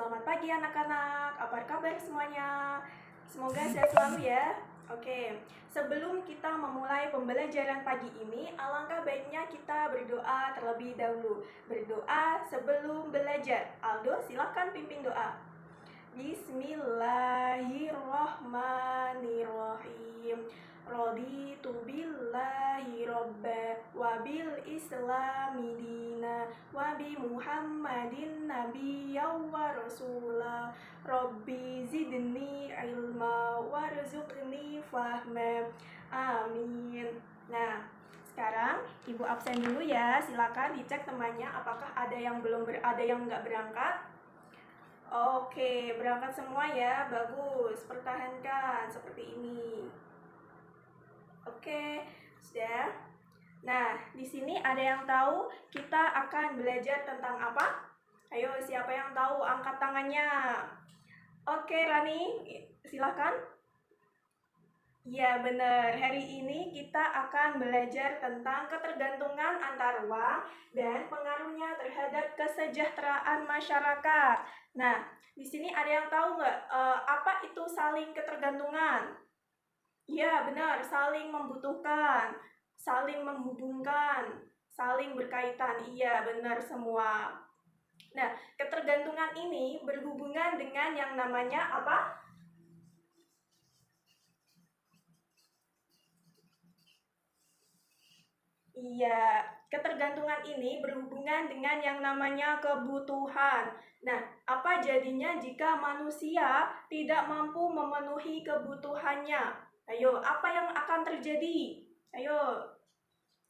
Selamat pagi anak-anak, apa kabar semuanya? Semoga sehat selalu ya. Oke, sebelum kita memulai pembelajaran pagi ini, alangkah baiknya kita berdoa terlebih dahulu. Berdoa sebelum belajar. Aldo, silakan pimpin doa. Bismillahirrahmanirrahim. Raditu billahi robba wa bil islami dina wa bi muhammadin nabiyya wa rasula rabbi zidni ilma warzuqni fahma amin. Nah, sekarang ibu absen dulu ya, silakan dicek temannya apakah ada yang ada yang nggak berangkat. Oke, berangkat semua ya, bagus. Pertahankan seperti ini. Oke, sudah. Nah, di sini ada yang tahu kita akan belajar tentang apa? Ayo, siapa yang tahu angkat tangannya. Oke, Rani, silahkan. Ya, benar. Hari ini kita akan belajar tentang ketergantungan antar uang dan pengaruhnya terhadap kesejahteraan masyarakat. Nah, di sini ada yang tahu nggak apa itu saling ketergantungan? Ya, benar. Saling membutuhkan, saling menghubungkan, saling berkaitan. Iya, benar semua. Nah, ketergantungan ini berhubungan dengan yang namanya apa? Iya, ketergantungan ini berhubungan dengan yang namanya kebutuhan. Nah, apa jadinya jika manusia tidak mampu memenuhi kebutuhannya? Ayo, apa yang akan terjadi? Ayo.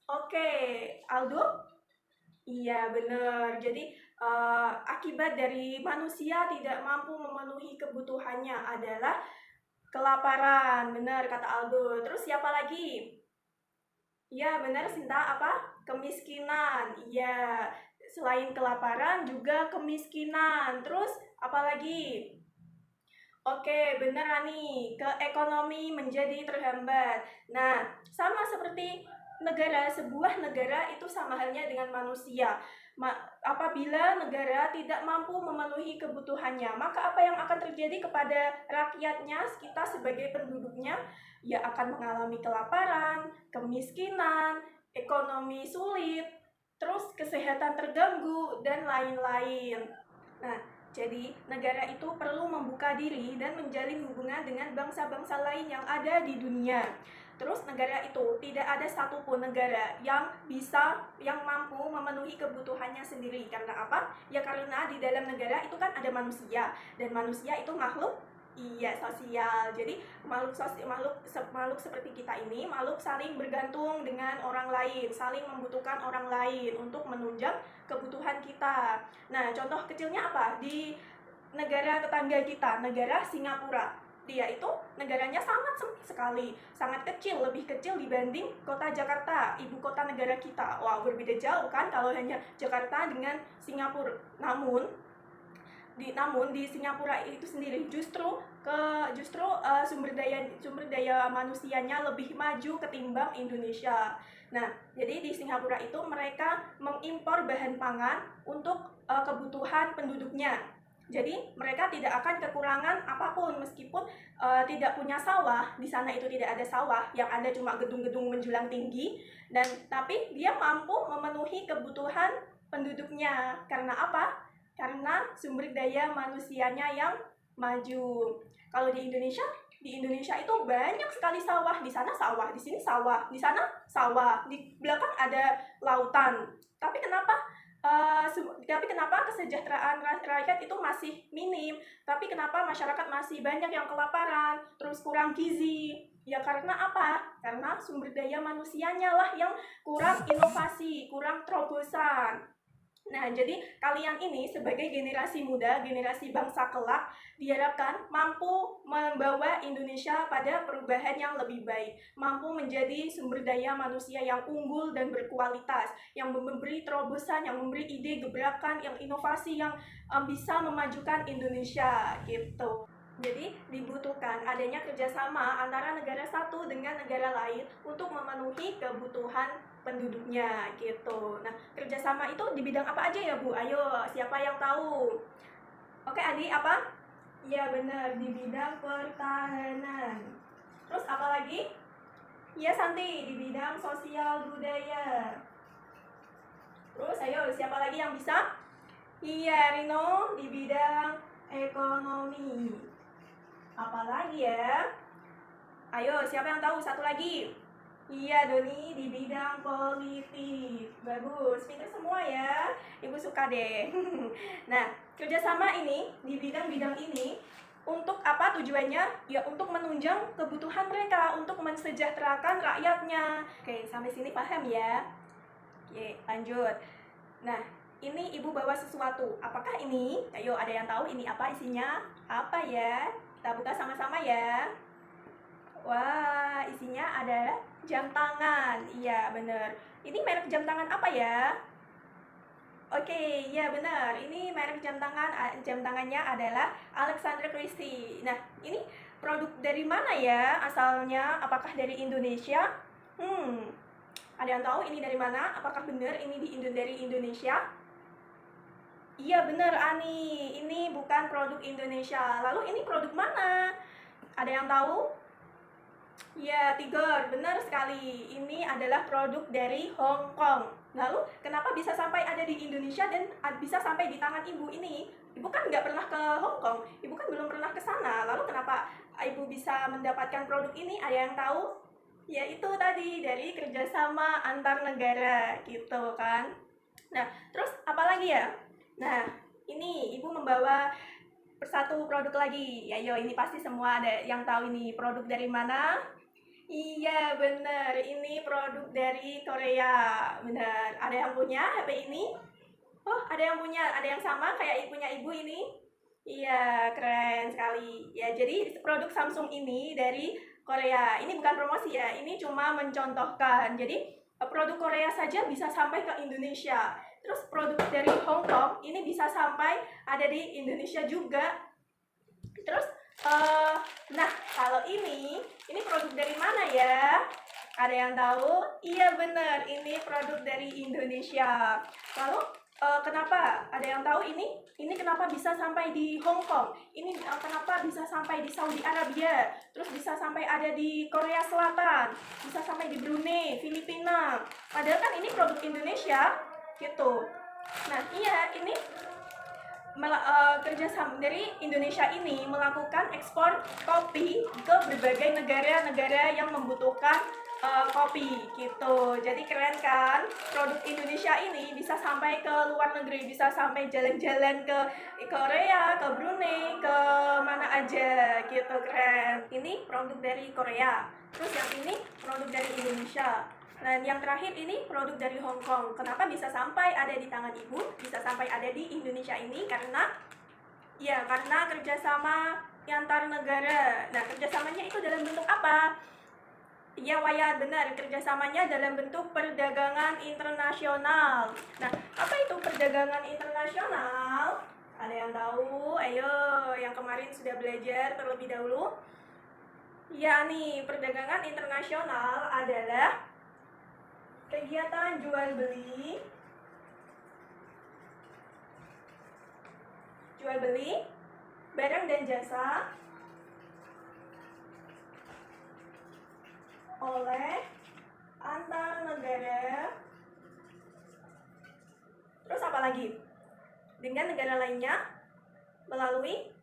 Oke, Aldo? Iya, benar. Jadi, akibat dari manusia tidak mampu memenuhi kebutuhannya adalah kelaparan. Benar kata Aldo. Terus siapa lagi? Iya benar Sinta, apa? Kemiskinan. Iya, selain kelaparan juga kemiskinan. Terus apalagi? Oke, benar Rani. Ekonomi menjadi terhambat. Nah, sama seperti negara, sebuah negara itu sama halnya dengan manusia. Apabila negara tidak mampu memenuhi kebutuhannya, maka apa yang akan terjadi kepada rakyatnya, kita sebagai penduduknya? Ya akan mengalami kelaparan, kemiskinan, ekonomi sulit, terus kesehatan terganggu, dan lain-lain. Nah, jadi negara itu perlu membuka diri dan menjalin hubungan dengan bangsa-bangsa lain yang ada di dunia. Terus negara itu tidak ada satupun negara yang mampu memenuhi kebutuhannya sendiri. Karena apa? Ya karena di dalam negara itu kan ada manusia, dan manusia itu makhluk sosial. Jadi makhluk seperti kita ini, makhluk saling bergantung dengan orang lain, saling membutuhkan orang lain untuk menunjang kebutuhan kita. Nah, contoh kecilnya apa? Di negara tetangga kita, negara Singapura. Dia itu negaranya sangat sempit sekali, sangat kecil, lebih kecil dibanding kota Jakarta, ibu kota negara kita. Wow, berbeda jauh kan kalau hanya Jakarta dengan Singapura. Namun di Singapura itu sendiri justru sumber daya manusianya lebih maju ketimbang Indonesia. Nah, jadi di Singapura itu mereka mengimpor bahan pangan untuk kebutuhan penduduknya. Jadi mereka tidak akan kekurangan apapun meskipun tidak punya sawah. Di sana itu tidak ada sawah, yang ada cuma gedung-gedung menjulang tinggi, dan tapi dia mampu memenuhi kebutuhan penduduknya. Karena apa? Karena sumber daya manusianya yang maju. Kalau di Indonesia itu banyak sekali sawah. Di sana sawah, di sini sawah, di sana sawah, di belakang ada lautan. Tapi kenapa kesejahteraan rakyat itu masih minim? Tapi kenapa masyarakat masih banyak yang kelaparan, terus kurang gizi? Ya karena apa? Karena sumber daya manusianya lah yang kurang inovasi, kurang terobosan. Nah, jadi kalian ini sebagai generasi muda, generasi bangsa kelak, diharapkan mampu membawa Indonesia pada perubahan yang lebih baik, mampu menjadi sumber daya manusia yang unggul dan berkualitas, yang memberi terobosan, yang memberi ide, gebrakan, yang inovasi, yang bisa memajukan Indonesia gitu. Jadi dibutuhkan adanya kerjasama antara negara satu dengan negara lain untuk memenuhi kebutuhan penduduknya gitu. Nah, kerjasama itu di bidang apa aja ya Bu? Ayo, siapa yang tahu? Oke, adik apa? Iya benar, di bidang pertahanan. Terus apa lagi? Iya Santi, di bidang sosial budaya. Terus ayo, siapa lagi yang bisa? Iya Rino, di bidang ekonomi. Apa lagi ya? Ayo, siapa yang tahu? Satu lagi. Iya Doni, di bidang politik. Bagus, pintar semua ya. Ibu suka deh. Nah, kerjasama ini, di bidang-bidang ini, untuk apa tujuannya? Ya untuk menunjang kebutuhan mereka, untuk mensejahterakan rakyatnya. Oke, sampai sini paham ya? Oke, lanjut. Nah, ini ibu bawa sesuatu. Apakah ini? Ayo, ada yang tahu ini apa isinya? Apa ya? Kita buka sama-sama ya. Wah, isinya adalah jam tangan. Iya, bener. Ini merek jam tangan apa ya? Oke, ya benar. Ini merek jam tangan. Jam tangannya adalah Alexander Christie. Nah, ini produk dari mana ya asalnya? Apakah dari Indonesia? Ada yang tahu ini dari mana? Apakah benar ini dari Indonesia? Iya benar Ani, ini bukan produk Indonesia. Lalu ini produk mana? Ada yang tahu? Ya, Tiger, benar sekali. Ini adalah produk dari Hong Kong. Lalu, kenapa bisa sampai ada di Indonesia dan bisa sampai di tangan ibu ini? Ibu kan nggak pernah ke Hong Kong, ibu kan belum pernah ke sana. Lalu kenapa ibu bisa mendapatkan produk ini? Ada yang tahu? Ya, itu tadi dari kerjasama antar negara, gitu kan. Nah, terus apa lagi ya? Nah, ini ibu membawa satu produk lagi. Ya, yo, ini pasti semua ada yang tahu ini produk dari mana. Iya benar, ini produk dari Korea. Benar. Ada yang punya HP ini? Oh, ada yang punya, ada yang sama kayak punya ibu ini? Iya, keren sekali. Ya, jadi produk Samsung ini dari Korea. Ini bukan promosi ya, ini cuma mencontohkan. Jadi produk Korea saja bisa sampai ke Indonesia. Terus produk dari Hong Kong ini bisa sampai ada di Indonesia juga. Terus nah kalau ini produk dari mana ya? Ada yang tahu? Iya benar, ini produk dari Indonesia. Lalu kenapa? Ada yang tahu ini? Ini kenapa bisa sampai di Hong Kong? Ini kenapa bisa sampai di Saudi Arabia? Terus bisa sampai ada di Korea Selatan, bisa sampai di Brunei, Filipina. Padahal kan ini produk Indonesia, gitu. Nah iya, ini kerjasama dari Indonesia ini melakukan ekspor kopi ke berbagai negara-negara yang membutuhkan kopi gitu. Jadi keren kan? Produk Indonesia ini bisa sampai ke luar negeri, bisa sampai jalan-jalan ke Korea, ke Brunei, ke mana aja gitu, keren. Ini produk dari Korea. Terus yang ini produk dari Indonesia. Dan yang terakhir ini produk dari Hong Kong. Kenapa bisa sampai ada di tangan ibu, bisa sampai ada di Indonesia ini? Karena kerjasama antar negara. Nah, kerjasamanya itu dalam bentuk apa? Iya, Wayan, benar. Kerjasamanya dalam bentuk perdagangan internasional. Nah, apa itu perdagangan internasional? Ada yang tahu? Ayo, yang kemarin sudah belajar terlebih dahulu. Ya nih, perdagangan internasional adalah kegiatan jual beli barang dan jasa oleh antar negara. Terus apa lagi? Dengan negara lainnya melalui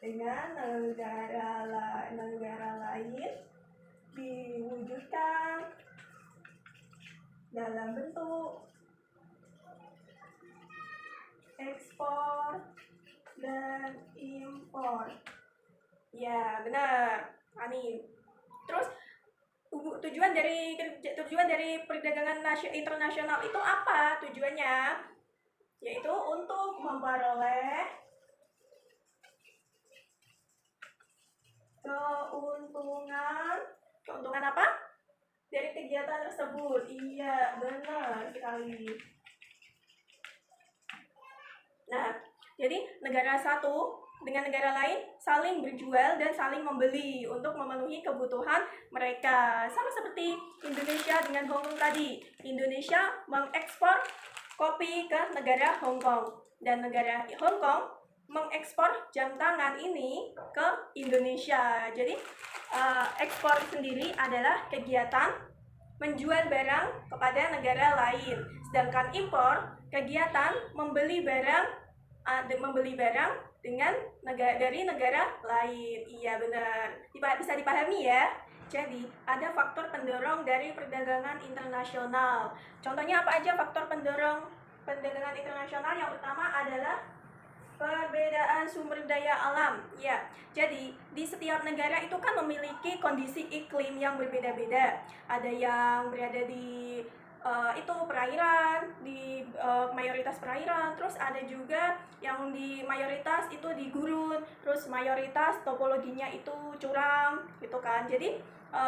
dengan negara lain diwujudkan dalam bentuk ekspor dan impor. Ya, benar. Ani. Terus tujuan dari perdagangan internasional itu apa tujuannya? Yaitu untuk memperoleh keuntungan apa? Dari kegiatan tersebut. Iya, benar sekali. Nah, jadi negara satu dengan negara lain saling berjual dan saling membeli untuk memenuhi kebutuhan mereka. Sama seperti Indonesia dengan Hong Kong tadi. Indonesia mengekspor kopi ke negara Hong Kong. Dan negara Hong Kong mengekspor jam tangan ini ke Indonesia. Jadi ekspor sendiri dengan kegiatan menjual barang kepada negara lain, sedangkan impor kegiatan membeli barang dengan dari negara lain. Iya benar, bisa dipahami ya. Jadi ada faktor pendorong dari perdagangan internasional. Contohnya apa aja faktor pendorong perdagangan internasional? Yang pertama adalah perbedaan sumber daya alam. Ya, jadi di setiap negara itu kan memiliki kondisi iklim yang berbeda-beda. Ada yang berada di itu perairan, di mayoritas perairan, terus ada juga yang di mayoritas itu di gurun, terus mayoritas topologinya itu curam gitu kan. Jadi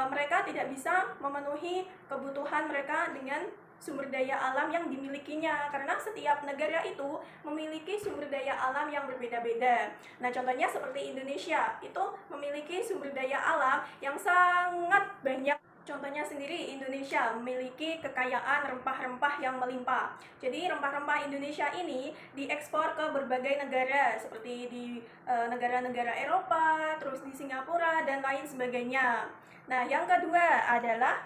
mereka tidak bisa memenuhi kebutuhan mereka dengan sumber daya alam yang dimilikinya, karena setiap negara itu memiliki sumber daya alam yang berbeda-beda. Nah, contohnya seperti Indonesia itu memiliki sumber daya alam yang sangat banyak. Contohnya sendiri, Indonesia memiliki kekayaan rempah-rempah yang melimpah. Jadi rempah-rempah Indonesia ini diekspor ke berbagai negara, seperti di negara-negara Eropa, terus di Singapura, dan lain sebagainya. Nah, yang kedua adalah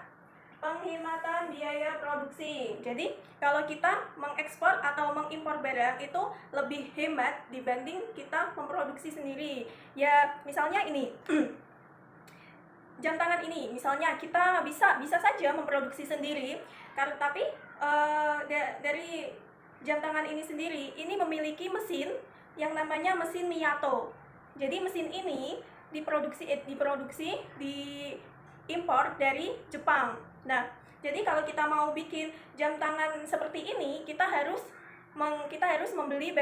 penghematan biaya produksi. Jadi kalau kita mengekspor atau mengimpor barang itu lebih hemat dibanding kita memproduksi sendiri. Ya, misalnya ini jam tangan ini, misalnya kita bisa saja memproduksi sendiri, tapi dari jam tangan ini sendiri ini memiliki mesin yang namanya mesin Miyato. Jadi mesin ini diimpor dari Jepang. Nah, jadi kalau kita mau bikin jam tangan seperti ini, kita harus membeli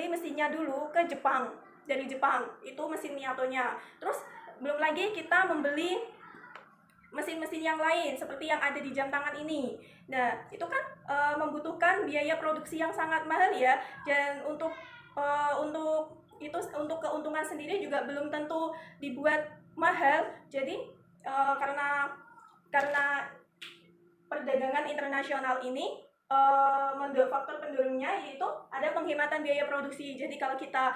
mesinnya dulu ke Jepang, dari Jepang. Itu mesin Miyatonya. Terus belum lagi kita membeli mesin-mesin yang lain seperti yang ada di jam tangan ini. Nah, itu kan membutuhkan biaya produksi yang sangat mahal ya. Dan untuk keuntungan sendiri juga belum tentu dibuat mahal. Jadi karena perdagangan internasional ini faktor pendorongnya yaitu ada penghematan biaya produksi. Jadi kalau kita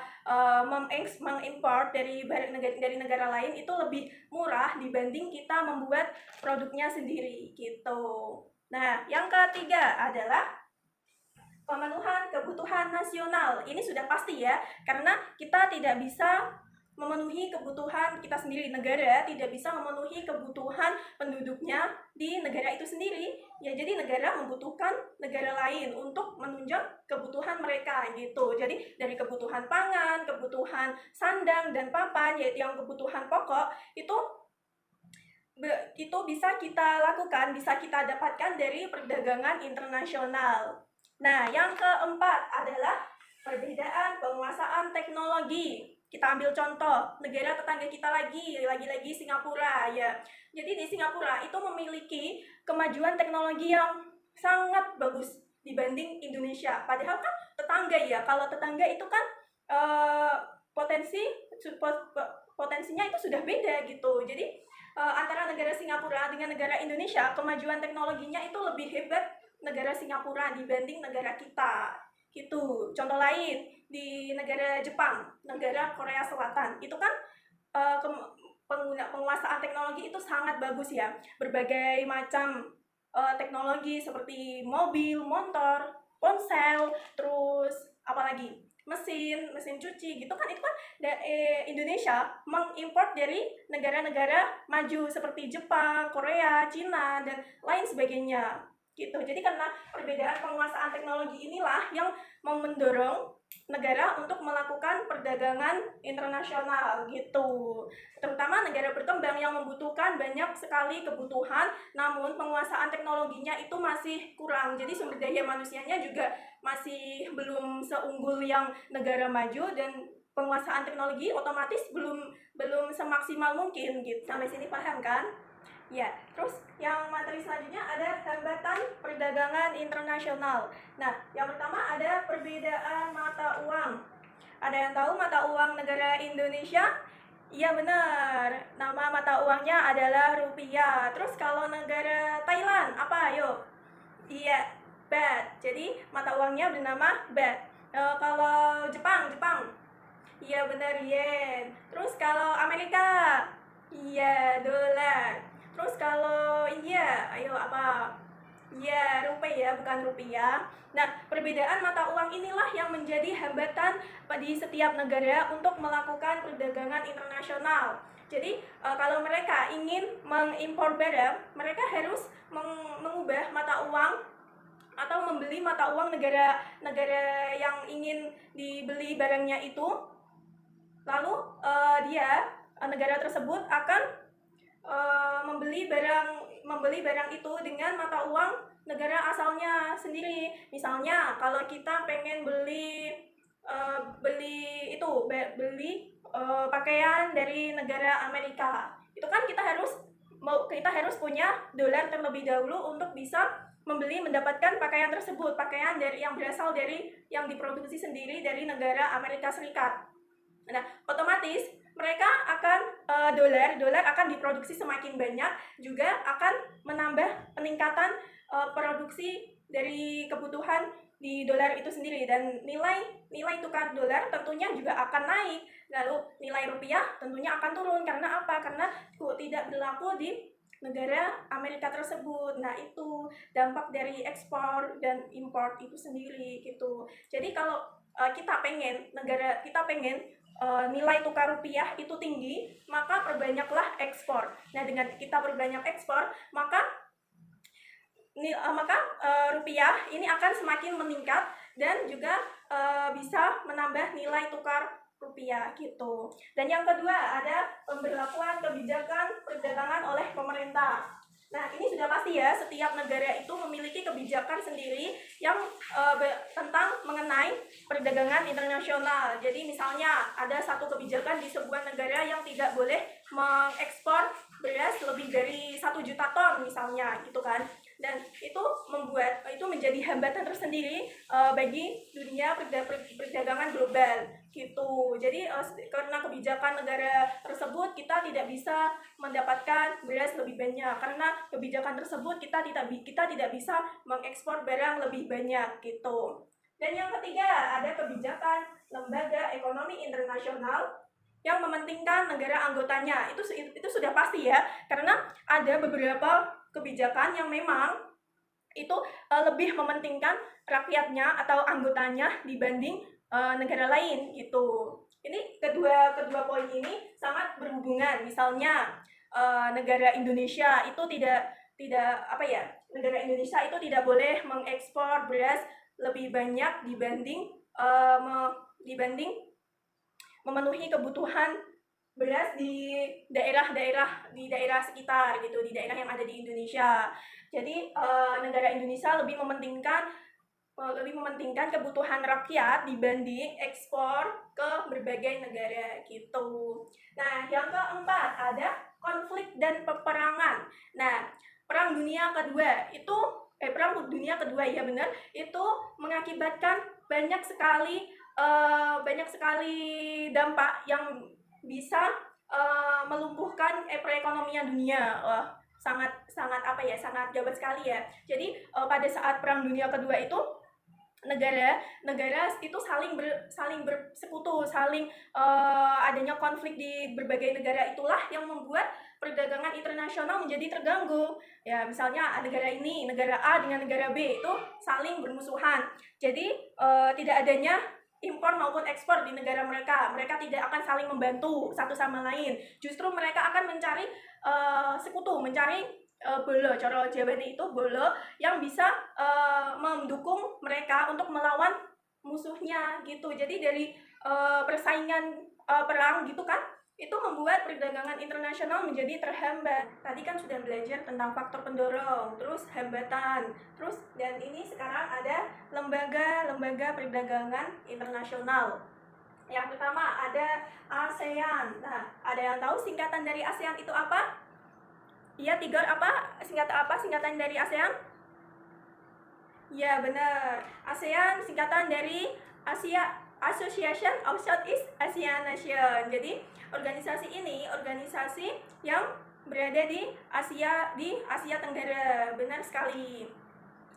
mengimpor dari negara lain itu lebih murah dibanding kita membuat produknya sendiri gitu. Nah, yang ketiga adalah pemenuhan kebutuhan nasional. Ini sudah pasti ya, karena kita tidak bisa memenuhi kebutuhan kita sendiri. Negara tidak bisa memenuhi kebutuhan penduduknya di negara itu sendiri. Ya, jadi negara membutuhkan negara lain untuk menunjang kebutuhan mereka gitu. Jadi dari kebutuhan pangan, kebutuhan sandang dan papan, yaitu yang kebutuhan pokok, itu bisa kita lakukan, bisa kita dapatkan dari perdagangan internasional. Nah, yang keempat adalah perbedaan penguasaan teknologi. Kita ambil contoh negara tetangga kita lagi Singapura ya. Jadi di Singapura itu memiliki kemajuan teknologi yang sangat bagus dibanding Indonesia. Padahal kan tetangga ya. Kalau tetangga itu kan potensinya itu sudah beda gitu. Jadi antara negara Singapura dengan negara Indonesia, kemajuan teknologinya itu lebih hebat negara Singapura dibanding negara kita. Gitu. Contoh lain, di negara Jepang, negara Korea Selatan, itu kan penguasaan teknologi itu sangat bagus ya. Berbagai macam teknologi seperti mobil, motor, ponsel, terus apalagi mesin cuci gitu kan, itu kan Indonesia mengimpor dari negara-negara maju seperti Jepang, Korea, Cina, dan lain sebagainya gitu. Jadi karena perbedaan penguasaan teknologi inilah yang mendorong negara untuk melakukan perdagangan internasional gitu. Terutama negara berkembang yang membutuhkan banyak sekali kebutuhan, namun penguasaan teknologinya itu masih kurang. Jadi sumber daya manusianya juga masih belum seunggul yang negara maju, dan penguasaan teknologi otomatis belum semaksimal mungkin gitu. Sampai sini paham kan? Ya, terus yang materi selanjutnya ada hambatan perdagangan internasional. Nah, yang pertama ada perbedaan mata uang. Ada yang tahu mata uang negara Indonesia? Iya benar, nama mata uangnya adalah rupiah. Terus kalau negara Thailand apa? Ayo. Iya, baht. Jadi mata uangnya bernama baht. Kalau Jepang, iya benar yen. Terus kalau Amerika, iya dolar. Terus kalau India, ayo apa? Iya rupiah, bukan rupiah. Nah, perbedaan mata uang inilah yang menjadi hambatan di setiap negara untuk melakukan perdagangan internasional. Jadi, kalau mereka ingin mengimpor barang, mereka harus mengubah mata uang atau membeli mata uang negara yang ingin dibeli barangnya itu. Lalu negara tersebut akan membeli barang itu dengan mata uang negara asalnya sendiri. Misalnya kalau kita pengen beli pakaian dari negara Amerika, itu kan kita harus punya dolar terlebih dahulu untuk bisa mendapatkan pakaian tersebut, pakaian yang berasal dari yang diproduksi sendiri dari negara Amerika Serikat. Nah, otomatis mereka akan dolar akan diproduksi semakin banyak, juga akan menambah peningkatan produksi dari kebutuhan di dolar itu sendiri, dan nilai tukar dolar tentunya juga akan naik. Lalu nilai rupiah tentunya akan turun. Karena apa? Karena tidak berlaku di negara Amerika tersebut. Nah, itu dampak dari ekspor dan impor itu sendiri gitu. Jadi kalau kita pengen nilai tukar rupiah itu tinggi, maka perbanyaklah ekspor. Nah, dengan kita perbanyak ekspor, maka rupiah ini akan semakin meningkat dan juga bisa menambah nilai tukar rupiah gitu. Dan yang kedua ada pemberlakuan kebijakan perdagangan oleh pemerintah. Nah, ini sudah pasti ya, setiap negara itu memiliki kebijakan sendiri yang tentang mengenai perdagangan internasional. Jadi misalnya ada satu kebijakan di sebuah negara yang tidak boleh mengekspor beras lebih dari 1 juta ton misalnya gitu kan. Dan itu menjadi hambatan tersendiri bagi dunia perdagangan global gitu. Jadi karena kebijakan negara tersebut kita tidak bisa mendapatkan beras lebih banyak. Karena kebijakan tersebut kita tidak bisa mengekspor barang lebih banyak gitu. Dan yang ketiga ada kebijakan lembaga ekonomi internasional yang mementingkan negara anggotanya. Itu sudah pasti ya, karena ada beberapa kebijakan yang memang itu lebih mementingkan rakyatnya atau anggotanya dibanding negara lain gitu. Ini kedua poin ini sangat berhubungan. Misalnya negara Indonesia itu negara Indonesia itu tidak boleh mengekspor beras lebih banyak dibanding memenuhi kebutuhan beras di daerah sekitar gitu, di daerah yang ada di Indonesia. Jadi negara Indonesia lebih mementingkan kebutuhan rakyat dibanding ekspor ke berbagai negara gitu. Nah, yang keempat ada konflik dan peperangan. Nah, Perang Dunia Kedua ya benar, itu mengakibatkan banyak sekali dampak yang bisa melumpuhkan perekonomian dunia. Sangat gawat sekali ya. Jadi pada saat Perang Dunia Kedua itu negara itu saling bersekutu, adanya konflik di berbagai negara itulah yang membuat perdagangan internasional menjadi terganggu. Ya, misalnya negara A dengan negara B itu saling bermusuhan. Jadi tidak adanya impor maupun ekspor di negara mereka. Mereka tidak akan saling membantu satu sama lain. Justru mereka akan mencari sekutu, mencari bolo, coro Jawane itu bolo yang bisa mendukung mereka untuk melawan musuhnya gitu. Jadi dari persaingan perang gitu kan, itu membuat perdagangan internasional menjadi terhambat. Tadi kan sudah belajar tentang faktor pendorong, terus hambatan, dan ini sekarang ada lembaga perdagangan internasional. Yang pertama ada ASEAN. Nah, ada yang tahu singkatan dari ASEAN itu apa? Iya, Tigor, singkatan dari ASEAN? Ya, benar. ASEAN singkatan dari Association of Southeast Asian Nation. Jadi, organisasi ini organisasi yang berada di Asia Tenggara. Benar sekali.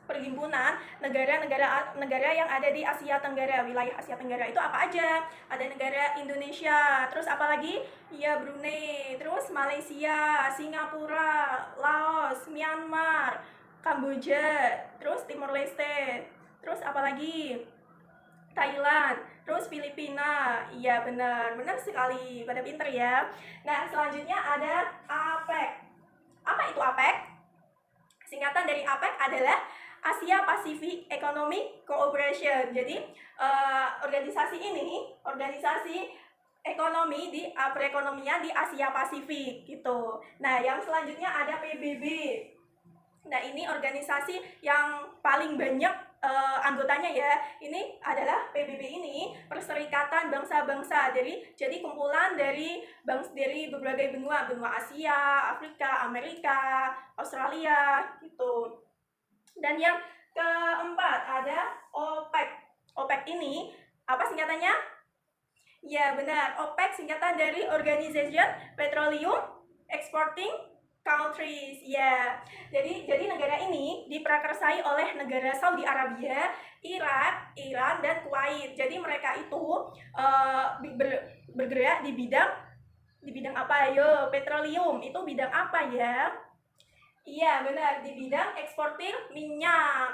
perhimpunan negara yang ada di Asia Tenggara, wilayah Asia Tenggara itu apa aja? Ada negara Indonesia, terus apalagi? Ya Brunei, terus Malaysia, Singapura, Laos, Myanmar, Kamboja, terus Timor Leste, terus apalagi? Thailand, terus Filipina. Iya benar, benar sekali, pada pinter ya. Nah selanjutnya ada APEC. Apa itu APEC? Singkatan dari APEC adalah Asia Pacific Economic Cooperation. Jadi organisasi ini organisasi ekonomi di perekonomian di Asia Pasifik gitu. Nah, yang selanjutnya ada PBB. Nah, ini organisasi yang paling banyak anggotanya ya. Ini adalah PBB ini Perserikatan Bangsa-Bangsa. Jadi kumpulan dari berbagai benua Asia, Afrika, Amerika, Australia gitu. Dan yang keempat ada OPEC. OPEC ini apa singkatannya? Ya benar, OPEC singkatan dari Organization Petroleum Exporting Countries. Ya, jadi negara ini diprakarsai oleh negara Saudi Arabia, Irak, Iran, dan Kuwait. Jadi mereka itu bergerak di bidang apa? Ayo, petroleum itu bidang apa ya? Iya benar, di bidang eksportir minyak.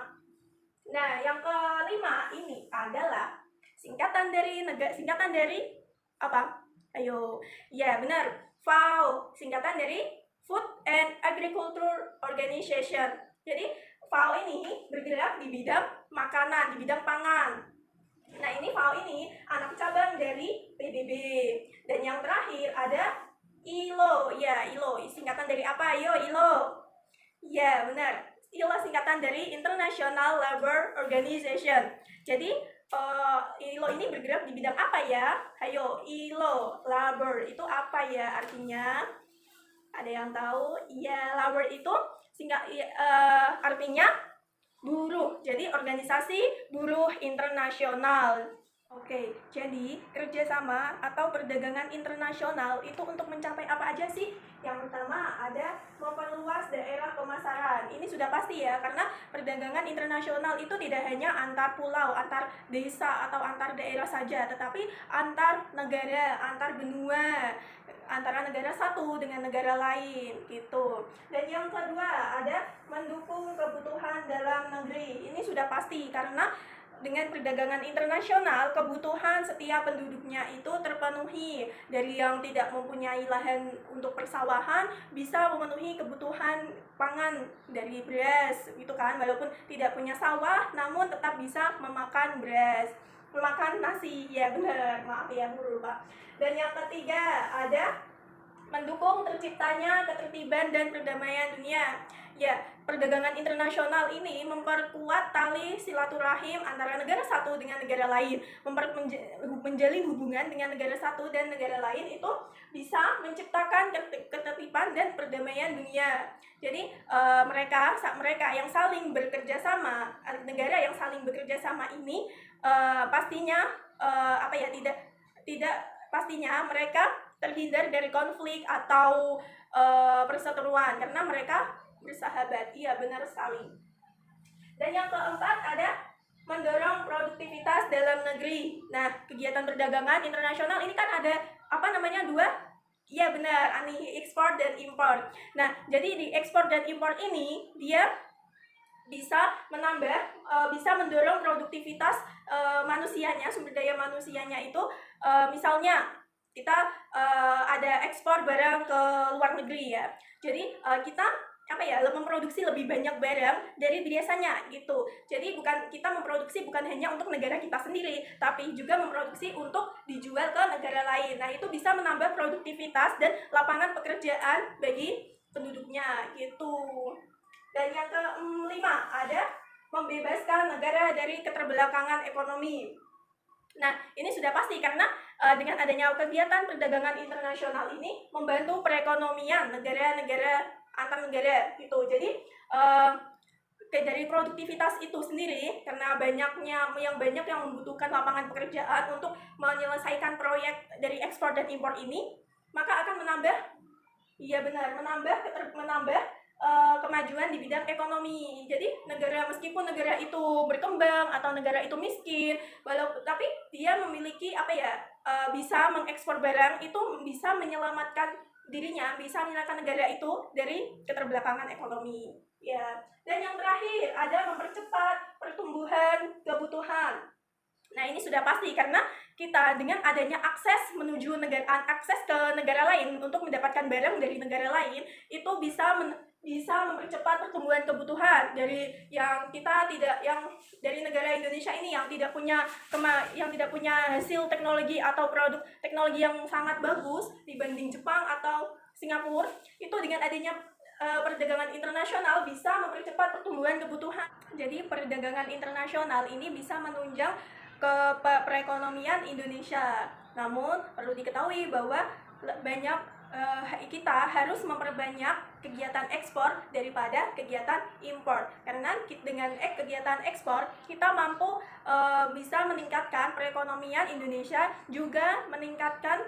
Nah, yang kelima ini adalah singkatan dari apa? Ayo, ya benar, FAO, singkatan dari Food and Agriculture Organization. Jadi FAO ini bergerak di bidang makanan, di bidang pangan. Nah, ini FAO ini anak cabang dari PBB. Dan yang terakhir ada ILO. Ya, ILO, singkatan dari apa? Ayo, ILO. Ya, benar. ILO singkatan dari International Labour Organization. Jadi, ILO ini bergerak di bidang apa ya? Ayo, ILO, labor, itu apa ya artinya? Ada yang tahu? Ya, labor itu artinya buruh. Jadi, organisasi buruh internasional. Oke, jadi kerjasama atau perdagangan internasional itu untuk mencapai apa aja sih? Yang pertama ada memperluas daerah pemasaran. Ini sudah pasti ya, karena perdagangan internasional itu tidak hanya antar pulau, antar desa atau antar daerah saja, tetapi antar negara, antar benua, antara negara satu dengan negara lain gitu. Dan yang kedua ada mendukung kebutuhan dalam negeri. Ini sudah pasti karena dengan perdagangan internasional, kebutuhan setiap penduduknya itu terpenuhi. Dari yang tidak mempunyai lahan untuk persawahan bisa memenuhi kebutuhan pangan dari beras gitu kan, walaupun tidak punya sawah namun tetap bisa memakan beras, memakan nasi. Ya benar, maaf ya guru lupa. Dan yang ketiga ada mendukung terciptanya ketertiban dan perdamaian dunia. Ya, perdagangan internasional ini memperkuat tali silaturahim antara negara satu dengan negara lain. Menjalin hubungan dengan negara satu dan negara lain itu bisa menciptakan ketertiban dan perdamaian dunia. Jadi mereka yang saling bekerja sama, negara yang saling bekerja sama ini pastinya tidak pastinya mereka terhindar dari konflik atau perseteruan karena mereka bersahabat. Iya benar sekali. Dan yang keempat ada mendorong produktivitas dalam negeri. Nah, kegiatan perdagangan internasional ini kan ada dua. Iya benar, ekspor dan impor. Nah, jadi di ekspor dan impor ini dia bisa mendorong produktivitas manusianya, sumber daya manusianya itu misalnya kita ada ekspor barang ke luar negeri ya. Jadi kita memproduksi lebih banyak barang dari biasanya gitu. Jadi kita memproduksi bukan hanya untuk negara kita sendiri, tapi juga memproduksi untuk dijual ke negara lain. Nah, itu bisa menambah produktivitas dan lapangan pekerjaan bagi penduduknya gitu. Dan yang kelima ada membebaskan negara dari keterbelakangan ekonomi. Nah, ini sudah pasti karena dengan adanya kegiatan perdagangan internasional ini membantu perekonomian negara-negara antar negara gitu. Jadi dari produktivitas itu sendiri, karena banyak yang membutuhkan lapangan pekerjaan untuk menyelesaikan proyek dari ekspor dan impor ini, maka akan menambah kemajuan di bidang ekonomi. Jadi meskipun negara itu berkembang atau negara itu miskin, tapi dia memiliki bisa mengekspor barang, itu bisa menyelamatkan dirinya, bisa menyelamatkan negara itu dari keterbelakangan ekonomi. Ya. Dan yang terakhir ada mempercepat pertumbuhan kebutuhan. Nah, ini sudah pasti karena kita dengan adanya akses ke negara lain untuk mendapatkan barang dari negara lain, itu bisa mempercepat pertumbuhan kebutuhan dari dari negara Indonesia ini yang tidak punya hasil teknologi atau produk teknologi yang sangat bagus dibanding Jepang atau Singapura. Itu dengan adanya perdagangan internasional bisa mempercepat pertumbuhan kebutuhan. Jadi perdagangan internasional ini bisa menunjang ke perekonomian Indonesia. Namun perlu diketahui bahwa kita harus memperbanyak kegiatan ekspor daripada kegiatan impor, karena dengan kegiatan ekspor kita mampu bisa meningkatkan perekonomian Indonesia, juga meningkatkan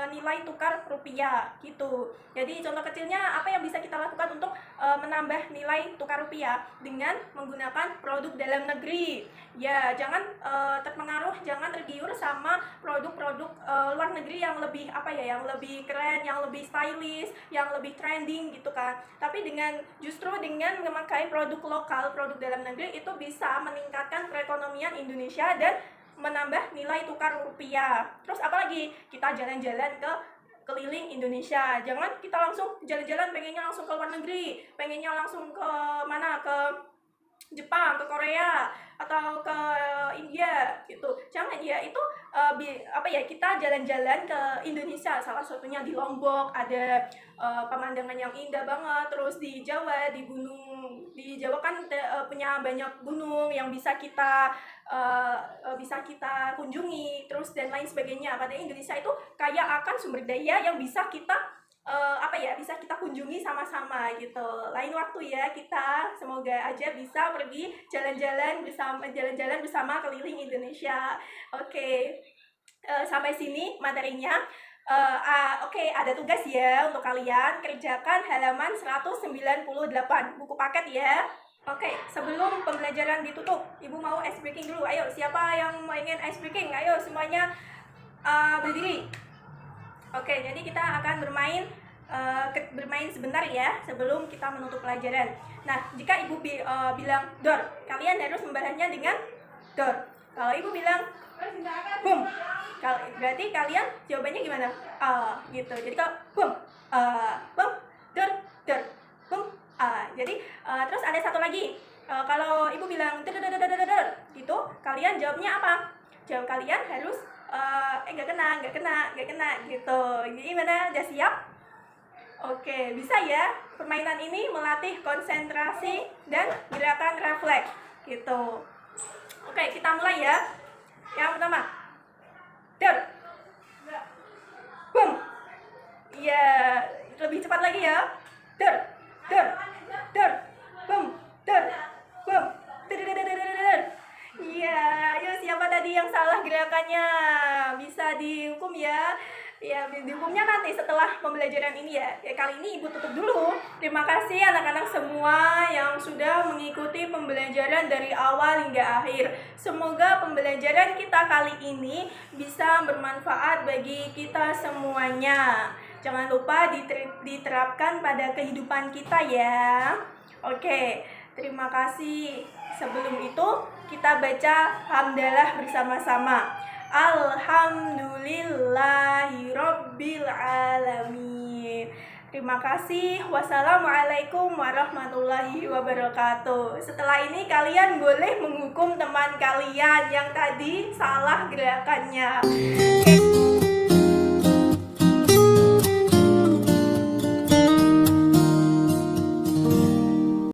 nilai tukar rupiah gitu. Jadi contoh kecilnya apa yang bisa kita lakukan untuk menambah nilai tukar rupiah dengan menggunakan produk dalam negeri. Ya, jangan tergiur sama produk-produk luar negeri yang lebih yang lebih keren, yang lebih stylish, yang lebih trending gitu kan. Tapi justru dengan memakai produk lokal, produk dalam negeri, itu bisa meningkatkan perekonomian Indonesia dan menambah nilai tukar rupiah. Terus apalagi kita jalan-jalan keliling Indonesia. Jangan kita langsung jalan-jalan pengennya langsung ke luar negeri, pengennya langsung ke Jepang, ke Korea, atau ke India gitu. Jangan ya, itu kita jalan-jalan ke Indonesia, salah satunya di Lombok ada pemandangan yang indah banget. Terus di Jawa, di Jawa kan punya banyak gunung yang bisa kita kunjungi, terus dan lain sebagainya. Pada Indonesia itu kaya akan sumber daya yang bisa kita bisa kita kunjungi sama-sama gitu. Lain waktu ya, kita semoga aja bisa pergi jalan-jalan bersama keliling Indonesia. Oke. Sampai sini materinya. Oke, ada tugas ya untuk kalian, kerjakan halaman 198 buku paket ya. Oke, sebelum pembelajaran ditutup, Ibu mau ice breaking dulu. Ayo, siapa yang mau ingin ice breaking? Ayo semuanya berdiri. Oke, jadi kita akan bermain sebentar ya sebelum kita menutup pelajaran. Nah, jika Ibu bilang door, kalian harus membalasnya dengan door. Kalau Ibu bilang boom, berarti kalian jawabannya gimana? Gitu. Jadi kalau boom, door, boom, jadi terus ada satu lagi. Kalau Ibu bilang door, gitu, kalian jawabnya apa? Jawab kalian harus nggak kena gitu. Jadi gimana? Udah siap? Oke, bisa ya. Permainan ini melatih konsentrasi dan gerakan refleks gitu. Oke, kita mulai ya. Yang pertama, der, boom. Iya, lebih cepat lagi ya. Der, boom, boom. Iya, ayo siapa tadi yang salah gerakannya? Bisa dihukum ya. Ya, dihukumnya nanti setelah pembelajaran ini ya. Kali ini Ibu tutup dulu. Terima kasih anak-anak semua yang sudah mengikuti pembelajaran dari awal hingga akhir. Semoga pembelajaran kita kali ini bisa bermanfaat bagi kita semuanya. Jangan lupa diterapkan pada kehidupan kita ya. Oke, terima kasih. Sebelum itu kita baca hamdalah bersama-sama. Alhamdulillahirabbil alamin. Terima kasih. Wassalamualaikum warahmatullahi wabarakatuh. Setelah ini kalian boleh menghukum teman kalian yang tadi salah gerakannya.